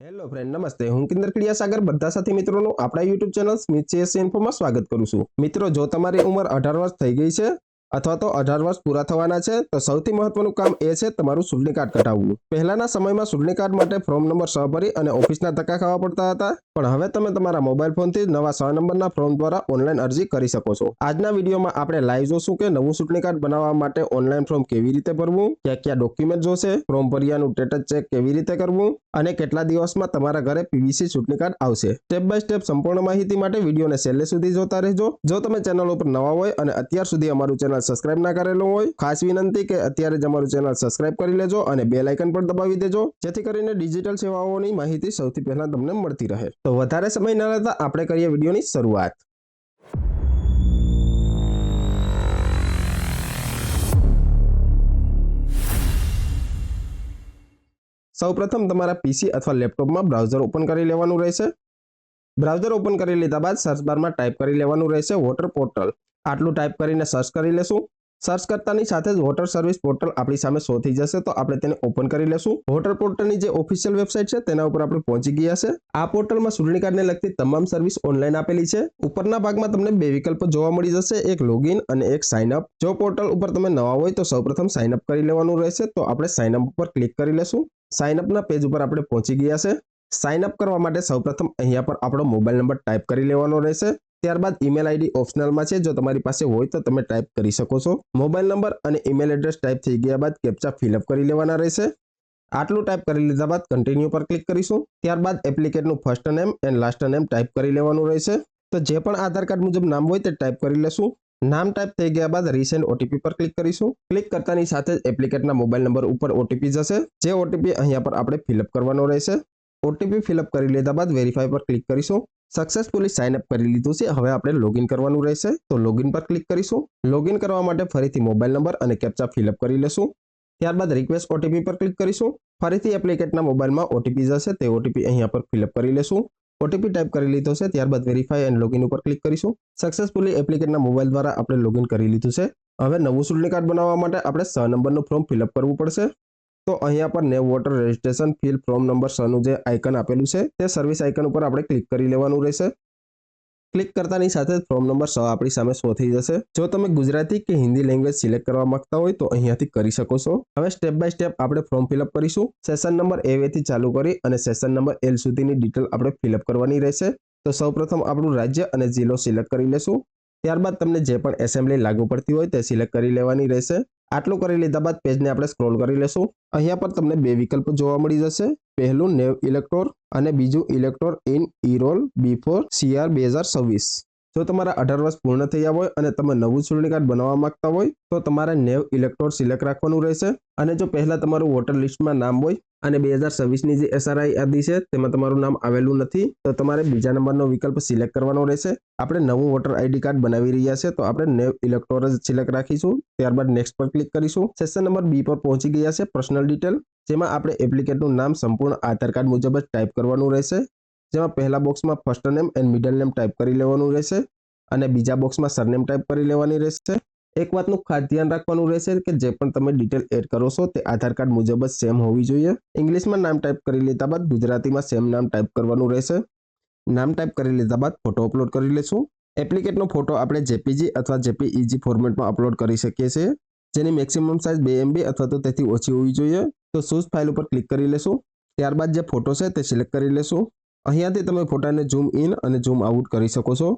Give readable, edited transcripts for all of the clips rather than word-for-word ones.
Hello friend, નમસ્તે. હું કિંદર ક્રિયાસાગર બધા સાથી મિત્રોનું આપણા યુટ્યુબ ચેનલ સ્મિથ CS ઇન્ફોમાં સ્વાગત કરું છું. મિત્રો, જો તમારી ઉંમર 18 વર્ષ થઈ ગઈ છે અથવા તો 18 વર્ષ પૂરા થવાના છે તો સૌથી મહત્વનું કામ એ છે તમારું ચૂંટણી કાર્ડ કઢાવવું. પહેલાના સમયમાં ચૂંટણી કાર્ડ માટે ફોર્મ નંબર 6 ભરી અને ઓફિસના ધક્કા ખાવા પડતા હતા, પણ હવે તમે તમારા મોબાઈલ ફોનથી નવા 6 નંબરના ફોર્મ દ્વારા ઓનલાઈન અરજી કરી શકો છો. આજના વિડીયોમાં આપણે લાઈવ જોશું કે નવું ચૂંટણી કાર્ડ બનાવવા માટે ઓનલાઈન ફોર્મ કેવી રીતે ભરવું, કયા ડોક્યુમેન્ટ જોશે, ફોર્મ ભર્યાનું સ્ટેટસ ચેક કેવી રીતે કરવું અને કેટલા દિવસમાં તમારા ઘરે પીવીસી ચૂંટણી કાર્ડ આવશે. સ્ટેપ બાય સ્ટેપ સંપૂર્ણ માહિતી માટે વિડીયોને છેલ્લે સુધી જોતા રહેજો. જો તમે ચેનલ ઉપર નવા હોય અને અત્યાર સુધી અમારું ચેનલ સબસ્ક્રાઇબ ના કરેલું હોય, ખાસ વિનંતી કે અત્યારે જ અમારું ચેનલ સબસ્ક્રાઇબ કરી લેજો અને બેલ આઇકન પર દબાવી દેજો, જેથી કરીને ડિજિટલ સેવાઓની માહિતી સૌથી પહેલા તમને મળતી રહે. તો વધારે સમય ન લેતા આપણે કરીએ વિડીયોની શરૂઆત. સૌપ્રથમ તમારા પીસી અથવા લેપટોપમાં બ્રાઉઝર ઓપન કરી લેવાનું રહેશે. બ્રાઉઝર ઓપન કરી લીધા બાદ સર્ચ બારમાં ટાઈપ કરી લેવાનું રહેશે વોટર પોર્ટલ. આટલું ટાઈપ કરીને સર્ચ કરી લેશું. સર્ચ કરતાની સાથે જ વોટર સર્વિસ પોર્ટલ આપણી સામે શો થઈ જશે, તો આપણે તેને ઓપન કરી લેશું. વોટર પોર્ટલની જે ઓફિશિયલ વેબસાઇટ છે તેના ઉપર આપણે પહોંચી ગયા છે. આ પોર્ટલમાં ચૂંટણી કાર્ડને લગતી તમામ સર્વિસ ઓનલાઈન આપેલી છે. ઉપરના ભાગમાં તમને બે વિકલ્પો જોવા મળી જશે, એક લોગિન અને એક સાઇન અપ. જો પોર્ટલ ઉપર તમે નવા હોય તો સૌપ્રથમ સાઇન અપ કરી લેવાનું રહેશે, તો આપણે સાઇન અપ ઉપર ક્લિક કરી લેશું. સાઇન અપના પેજ ઉપર આપણે પહોંચી ગયા છે. સાઇન અપ કરવા માટે સૌપ્રથમ અહીંયા પર આપણો મોબાઈલ નંબર ટાઈપ કરી લેવાનો રહેશે. ત્યારબાદ ઈમેલ આઈડી ઓપ્શનલમાં છે, જો તમારી પાસે હોય તો તમે ટાઈપ કરી શકો છો. મોબાઈલ નંબર અને ઈમેલ એડ્રેસ ટાઈપ થઈ ગયા બાદ કેપ્ચા ફિલઅપ કરી લેવાના રહેશે. આટલું ટાઈપ કરી લીધા બાદ કન્ટિન્યુ પર ક્લિક કરીશું. ત્યારબાદ એપ્લિકેટનું first name and last name type કરી લેવાનું રહેશે. તો જે પણ આધાર કાર્ડ મુજબ નામ હોય તે ટાઈપ કરી લેશું. નામ ટાઈપ થઈ ગયા બાદ રીસેન્ડ ઓટીપી પર ક્લિક કરીશું. ક્લિક કરતાની સાથે જ એપ્લિકેટના મોબાઈલ નંબર ઉપર ઓટીપી જશે, જે ઓટીપી અહીંયા પર આપણે ફિલઅપ કરવાનો રહેશે. ઓટીપી ફિલઅપ કરી લીધા બાદ વેરીફાઈ પર ક્લિક કરીશું. સક્સેસફુલી સાઇન અપ કરી લીધું છે. હવે આપણે લોગિન કરવાનું રહેશે, તો લોગિન પર ક્લિક કરીશું. લોગિન કરવા માટે ફરીથી મોબાઈલ નંબર અને કેપ્ચા ફિલઅપ કરી લેશું. ત્યારબાદ રિક્વેસ્ટ ઓટીપી પર ક્લિક કરીશું. ફરીથી એપ્લિકેટના મોબાઈલમાં ઓટીપી જશે, તે ઓટીપી અહીંયા પર ફિલઅપ કરી લેશું. ઓટીપી ટાઈપ કરી લીધો છે. ત્યારબાદ વેરીફાઈ એન્ડ લોગિન ઉપર ક્લિક કરીશું. સક્સેસફુલી એપ્લિકેટના મોબાઈલ દ્વારા આપણે લોગિન કરી લીધું છે. હવે નવું ચૂંટણી કાર્ડ બનાવવા માટે આપણે 6 નંબરનું ફોર્મ ફિલઅપ કરવું પડશે. તો અહીંયા પર new voter registration fill form number 6 નું જે આઇકન આપેલું છે તે સર્વિસ આઇકન ઉપર આપણે ક્લિક કરી લેવાનું રહેશે. ક્લિક કરતાની સાથે જ ફોર્મ નંબર 6 આપણી સામે શો થઈ જશે. જો તમે ગુજરાતી કે હિન્દી લેંગ્વેજ સિલેક્ટ કરવા માંગતા હોય તો અહીંયાથી કરી શકો છો. હવે સ્ટેપ બાય સ્ટેપ આપણે ફોર્મ ફિલઅપ કરીશું. સેશન નંબર A થી ચાલુ કરી અને સેશન નંબર L સુધીની ડિટેલ આપણે ફિલઅપ કરવાની રહેશે. તો સૌપ્રથમ આપણું રાજ્ય અને જિલ્લો સિલેક્ટ કરી લેશું. ત્યારબાદ તમને જે પણ એસેમ્બલી લાગુ પડતી હોય તે સિલેક્ટ કરી લેવાની રહેશે. આટલું કરી લીધા બાદ પેજને આપણે સ્ક્રોલ કરી લેશું. અહીંયા પર તમને બે વિકલ્પો જોવા મળી જશે. પહેલું નેવ ઇલેક્ટોર અને બીજું ઇલેક્ટોર ઇન ઈ-રોલ બિફોર CR 2026. જો તમારા 18 વર્ષ પૂર્ણ થયા હોય અને તમે નવું ચૂંટણી કાર્ડ બનાવવા માંગતા હોય તો તમારે નેવ ઇલેક્ટોર સિલેક્ટ રાખવાનું રહેશે. અને જો પહેલા તમારું વોટર લિસ્ટમાં નામ હોય અને 2026ની જે SRI યાદી છે તેમાં તમારું નામ આવેલું નથી તો તમારે બીજા નંબરનો વિકલ્પ સિલેક્ટ કરવાનો રહેશે. આપણે નવું વોટર આઈડી કાર્ડ બનાવી રહ્યા છે તો આપણે નેવ ઇલેક્ટોર જ સિલેક્ટ રાખીશું. ત્યારબાદ નેક્સ્ટ પર ક્લિક કરીશું. સેશન નંબર B પર પહોંચી ગયા છે, પર્સનલ ડિટેલ, જેમાં આપણે એપ્લિકેટનું નામ સંપૂર્ણ આધાર કાર્ડ મુજબ જ ટાઈપ કરવાનું રહેશે. જેમાં પહેલા બોક્સમાં first name and middle name type કરી લેવાનું રહેશે અને બીજા બોક્સમાં સરનેમ ટાઈપ કરી લેવાની રહેશે. એક વાતનું ખાસ ધ્યાન રાખવાનું રહેશે કે જે પણ તમે ડિટેલ એડ કરો છો તે આધાર કાર્ડ મુજબ જ સેમ હોવી જોઈએ. ઇંગ્લિશમાં નામ ટાઈપ કરી લીધા બાદ ગુજરાતીમાં સેમ નામ ટાઈપ કરવાનું રહેશે. નામ ટાઈપ કરી લીધા બાદ ફોટો અપલોડ કરી લેશું. એપ્લિકેટનો ફોટો આપણે JPG અથવા JPEG ફોર્મેટમાં અપલોડ કરી શકીએ છીએ, જેની મેક્સિમમ સાઇઝ 2 MB અથવા તો તેથી ઓછી હોવી જોઈએ. તો ચૂઝ ફાઇલ ઉપર ક્લિક કરી લેશું. ત્યારબાદ જે ફોટો છે તે સિલેક્ટ કરી લેશું. અહીંયાથી તમે ફોટાને ઝૂમ ઇન અને ઝૂમ આઉટ કરી શકો છો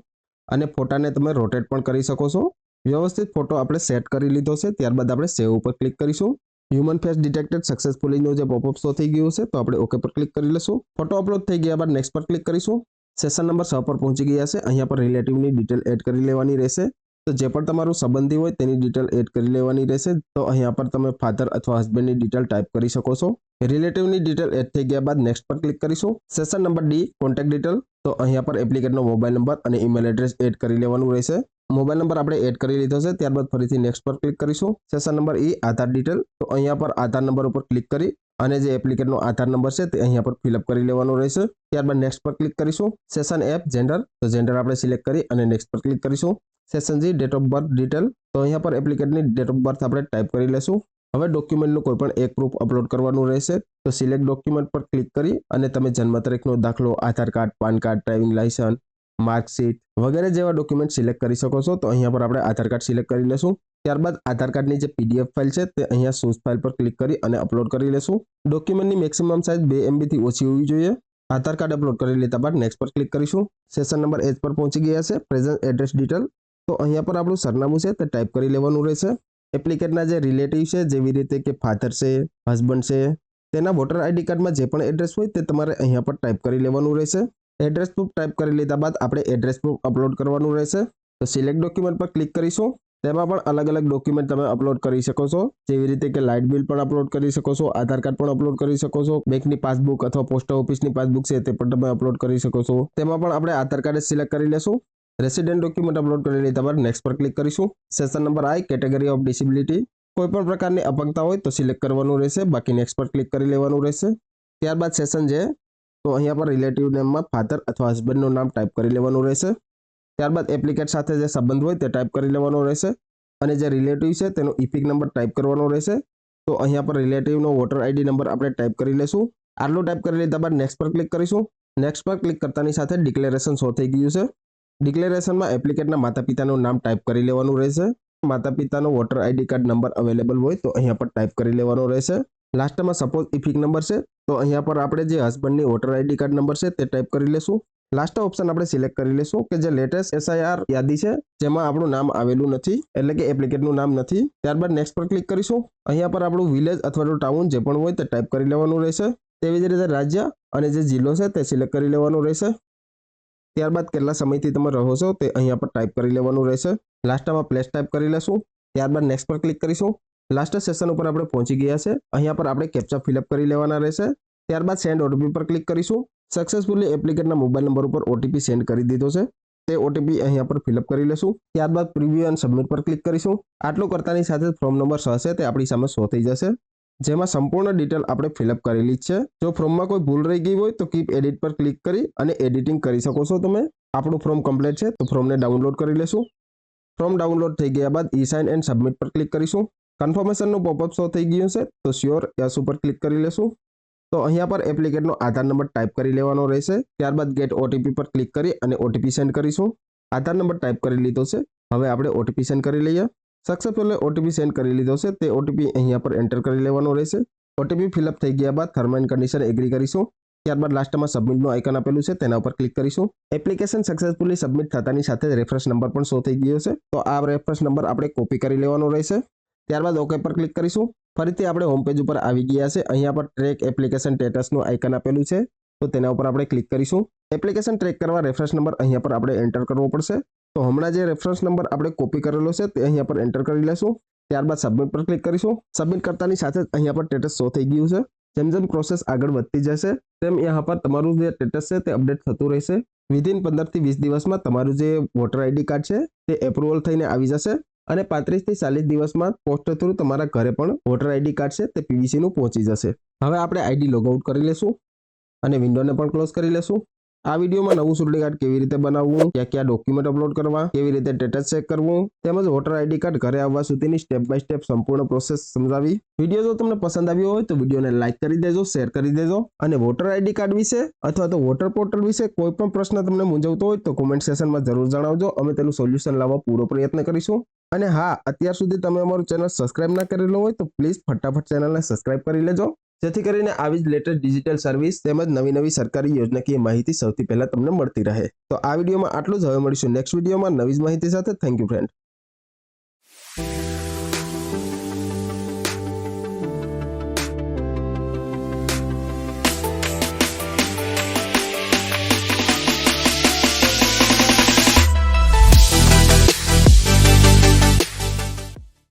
અને ફોટાને તમે રોટેટ પણ કરી શકો છો. વ્યવસ્થિત ફોટો આપણે સેટ કરી લીધો છે. ત્યારબાદ આપણે સેવ ઉપર ક્લિક કરીશું. હ્યુમન ફેસ ડિટેક્ટેડ સક્સેસફુલીનું જે પોપઅપ શો થઈ ગયું છે તો આપણે ઓકે પર ક્લિક કરી લેશું. ફોટો અપલોડ થઈ ગયા બાદ નેક્સ્ટ પર ક્લિક કરીશું. સેશન નંબર 6 પર પહોંચી ગયા છે. અહીંયા પર રિલેટિવની ડિટેલ એડ કરી લેવાની રહેશે. તો જે પણ તમારું સંબંધી હોય તેની ડિટેલ એડ કરી લેવાની રહેશે. તો અહીંયા પર તમે ફાધર અથવા હસબન્ડની ડિટેલ ટાઈપ કરી શકો છો. રિલેટિવની ડિટેલ એડ થઈ ગયા બાદ નેક્સ્ટ પર ક્લિક કરીશું. Session number D contact detail, તો અહીંયા પર એપ્લિકેટનો મોબાઈલ નંબર અને ઈમેલ એડ્રેસ એડ કરી લેવાનું રહેશે. મોબાઈલ નંબર આપણે એડ કરી લીધો છે. ત્યારબાદ ફરીથી નેક્સ્ટ પર ક્લિક કરીશું. સેશન નંબર E આધાર ડિટેલ, તો અહીંયા પર આધાર નંબર ઉપર ક્લિક કરી અને જે એપ્લિકેટનો આધાર નંબર છે તે અહીંયા પર ફિલઅપ કરી લેવાનો રહેશે. ત્યારબાદ નેક્સ્ટ પર ક્લિક કરીશું. સેશન F જેન્ડર, તો જેન્ડર આપણે સિલેક્ટ કરી અને નેક્સ્ટ પર ક્લિક કરીશું. Session G date of birth detail, તો અહીંયા પર એપ્લિકેટની ડેટ ઓફ બર્થ આપણે ટાઈપ કરી લેશું. હવે ડોક્યુમેન્ટનું કોઈ પણ એક પ્રૂફ અપલોડ કરવાનું રહેશે. તો સિલેક્ટ ડોક્યુમેન્ટ પર ક્લિક કરી અને તમે જન્મ તારીખનો દાખલો, Aadhaar card, PAN card, driving licence, marksheet વગેરે જેવા ડોક્યુમેન્ટ સિલેક્ટ કરી શકો છો. તો અહીંયા પર આપણે આધાર કાર્ડ સિલેક્ટ કરી લેશું. ત્યારબાદ આધાર કાર્ડની જે PDF ફાઇલ છે તે અહીંયા સોર્સ ફાઇલ પર ક્લિક કરી અને અપલોડ કરી લેશું. ડોક્યુમેન્ટની મેક્સિમમ સાઇઝ 2 MB થી ઓછી હોવી જોઈએ. આધાર કાર્ડ અપલોડ કરી લીધા બાદ નેક્સ્ટ પર ક્લિક કરીશું. સેશન નંબર એજ પર પહોંચી ગયા છે. પ્રેઝન્ટ એડ્રેસ ડિટેલ, તો અહીંયા પર આપણું સરનામું છે તે ટાઈપ કરી લેવાનું રહેશે. એપ્લિકેટના જે રિલેટિવ છે, જેવી રીતે કે ફાધર છે, હસબન્ડ છે, તેના વોટર ID કાર્ડમાં જે પણ એડ્રેસ હોય તે તમારે અહીંયા પર ટાઈપ કરી લેવાનું રહેશે. એડ્રેસ પ્રૂફ ટાઈપ કરી લીધા બાદ આપણે એડ્રેસ પ્રૂફ અપલોડ કરવાનું રહેશે. તો સિલેક્ટ ડોક્યુમેન્ટ પર ક્લિક કરીશું. તેમાં પણ અલગ અલગ ડોક્યુમેન્ટ તમે અપલોડ કરી શકો છો, જેવી રીતે કે લાઇટ બિલ પણ અપલોડ કરી શકો છો, આધાર કાર્ડ પણ અપલોડ કરી શકો છો, બેંકની પાસબુક અથવા પોસ્ટ ઓફિસની પાસબુક છે તે પણ તમે અપલોડ કરી શકો છો. તેમાં પણ આપણે આધાર કાર્ડ સિલેક્ટ કરી લેશું. રેસિડેન્ટ ડોક્યુમેન્ટ અપલોડ કરી લીધા બાદ નેક્સ્ટ પર ક્લિક કરીશું. Session number I, category of disability, કોઈ પણ પ્રકારની અપંગતા હોય તો સિલેક્ટ કરવાનું રહેશે, બાકી નેક્સ્ટ પર ક્લિક કરી લેવાનું રહેશે. ત્યારબાદ સેશન છે, તો અહીંયા પર રિલેટિવ નેમમાં ફાધર અથવા હસબન્ડનું નામ ટાઈપ કરી લેવાનું રહેશે. ત્યારબાદ એપ્લિકેટ સાથે જે સંબંધ હોય તે ટાઈપ કરી લેવાનો રહેશે અને જે રિલેટિવ છે તેનો ઇપિક નંબર ટાઈપ કરવાનો રહેશે. તો અહીંયા પર રિલેટિવનો વોટર ID નંબર આપણે ટાઈપ કરી લેશું. આટલું ટાઈપ કરી લીધા બાદ નેક્સ્ટ પર ક્લિક કરીશું. નેક્સ્ટ પર ક્લિક કરતાની સાથે ડિક્લેરેશન શો થઈ ગયું છે. ડિક્લેરેશનમાં એપ્લિકેટના માતા પિતાનું નામ ટાઈપ કરી લેવાનું રહેશે. માતા પિતાનો water ID card number available હોય તો અહીંયા પર ટાઈપ કરી લેવાનો રહેશે. લાસ્ટમાં સપોઝ ઇફિક નંબર છે, તો અહીંયા પર આપણે જે હસબન્ડની વોટર ID કાર્ડ નંબર છે તે ટાઈપ કરી લેશું. લાસ્ટ ઓપ્શન આપણે સિલેક્ટ કરી લેશું કે જે લેટેસ્ટ SIR યાદી છે જેમાં આપણું નામ આવેલું નથી, એટલે કે એપ્લિકેટનું નામ નથી. ત્યારબાદ નેક્સ્ટ પર ક્લિક કરીશું. અહીંયા પર આપણું વિલેજ અથવા તો ટાઉન જે પણ હોય તે ટાઈપ કરી લેવાનું રહેશે. તેવી જ રીતે રાજ્ય અને જે જિલ્લો છે તે સિલેક્ટ કરી લેવાનું રહેશે. ત્યારબાદ કેટલા સમયથી તમે રહો છો તે અહીંયા પર ટાઈપ કરી લેવાનું રહેશે. લાસ્ટમાં પ્લેસ ટાઈપ કરી લેશું. ત્યારબાદ નેક્સ્ટ પર ક્લિક કરીશું. લાસ્ટ સેશન ઉપર આપણે પહોંચી ગયા છે. અહીંયા પર આપણે કેપ્ચા ફિલઅપ કરી લેવાના રહેશે. ત્યારબાદ સેન્ડ OTP પર ક્લિક કરીશું. સક્સેસફુલી એપ્લિકેટના મોબાઈલ નંબર ઉપર OTP સેન્ડ કરી દીધો છે. તે OTP અહીંયા પર ફિલઅપ કરી લેશું. ત્યારબાદ પ્રિવ્યુ એન્ડ સબમિટ પર ક્લિક કરીશું. આટલું કરતાની સાથે ફોર્મ નંબર 6 છે તે આપણી સામે શો થઈ જશે, જેમાં સંપૂર્ણ ડિટેલ આપણે ફિલઅપ કરેલી જ છે. જો ફોર્મમાં કોઈ ભૂલ રહી ગઈ હોય તો કીપ એડિટ પર ક્લિક કરી અને એડિટિંગ કરી શકો છો તમે. આપણું ફોર્મ કમ્પ્લીટ છે, તો ફોર્મને ડાઉનલોડ કરી લેશું. ફોર્મ ડાઉનલોડ થઈ ગયા બાદ ઈ-સાઇન એન્ડ સબમિટ પર ક્લિક કરીશું. કન્ફર્મેશનનું પોપઅપ શો થઈ ગયું છે, તો શ્યોર યસ ઉપર ક્લિક કરી લેશું. તો અહીંયા પર એપ્લિકેટનો આધાર નંબર ટાઈપ કરી લેવાનો રહેશે. ત્યારબાદ ગેટ OTP પર ક્લિક કરી અને OTP સેન્ડ કરીશું. આધાર નંબર ટાઈપ કરી લીધો છે, હવે આપણે OTP સેન્ડ કરી લઈએ. સક્સેસફુલી OTP સેન્ડ કરી લીધો છે, તે OTP અહીંયા પર એન્ટર કરી લેવાનો રહેશે. OTP ફિલઅપ થઈ ગયા બાદ ટર્મ એન્ડ કન્ડિશન એગ્રી કરીશું. ત્યારબાદ લાસ્ટમાં સબમિટનું આઇકન આપેલું છે તેના ઉપર ક્લિક કરીશું. એપ્લિકેશન સક્સેસફુલી સબમિટ થતાની સાથે રેફરન્સ નંબર પણ શો થઈ ગયો છે, તો આ રેફરન્સ નંબર આપણે કોપી કરી લેવાનો રહેશે. ત્યારબાદ ઓકે પર ક્લિક કરીશું. ફરીથી આપણે હોમ પેજ ઉપર આવી ગયા છે. અહીંયા પર ટ્રેક એપ્લિકેશન સ્ટેટસનું આઇકન આપેલું છે, તો તેના ઉપર આપણે ક્લિક કરીશું. એપ્લિકેશન ટ્રેક કરવા રેફરન્સ નંબર અહીંયા પર આપણે એન્ટર કરવો પડશે. તો હમણાં જે રેફરન્સ નંબર આપણે કોપી કરેલો છે તે અહીંયા પર એન્ટર કરી લેશું. ત્યારબાદ સબમિટ પર ક્લિક કરીશું. સબમિટ કરતાની સાથે જ અહીંયા પર સ્ટેટસ શો થઈ ગયું છે. જેમ જેમ પ્રોસેસ આગળ વધતી જશે તેમ અહીંયા પર તમારું જે સ્ટેટસ છે તે અપડેટ થતું રહેશે. વિધિન 15 થી 20 દિવસમાં તમારું જે વોટર ID કાર્ડ છે તે એપ્રુવલ થઈને આવી જશે અને 35 થી 40 દિવસમાં પોસ્ટ થ્રુ તમારા ઘરે પણ વોટર ID કાર્ડ છે તે PVC નું પહોંચી જશે. હવે આપણે ID લોગઆઉટ કરી લેશું અને વિન્ડોને પણ ક્લોઝ કરી લેશું. આ વિડીયોમાં નવું ચૂંટણી કાર્ડ કેવી રીતે બનાવવું, ક્યાં ડોક્યુમેન્ટ અપલોડ કરવા, કેવી રીતે સ્ટેટસ ચેક કરવું, તેમજ વોટર ID કાર્ડ ઘરે આવવા સુધીની સ્ટેપ બાય સ્ટેપ સંપૂર્ણ પ્રોસેસ સમજાવી. વિડીયો જો તમને પસંદ આવ્યો હોય તો વિડીયોને લાઇક કરી દેજો, શેર કરી દેજો અને વોટર ID કાર્ડ વિશે અથવા તો વોટર પોર્ટલ વિશે કોઈ પણ પ્રશ્ન તમને મૂંઝવતો હોય તો કોમેન્ટ સેશનમાં જરૂર જણાવજો. અમે તેનું સોલ્યુશન લાવવા પૂરો પ્રયત્ન કરીશું. અને હા, અત્યાર સુધી તમે અમારું ચેનલ સબસ્ક્રાઇબ ના કરેલું હોય તો પ્લીઝ ફટાફટ ચેનલને સબસ્ક્રાઇબ કરી લેજો, જેથી કરીને આવી જ લેટેસ્ટ ડિજિટલ સર્વિસ તેમજ નવી સરકારી યોજનાકીય માહિતી સૌથી પહેલા તમને મળતી રહે. તો આ વિડીયોમાં આટલું જ. હવે મળીશું નેક્સ્ટ વિડીયોમાં નવી જ માહિતી સાથે. Thank you friend.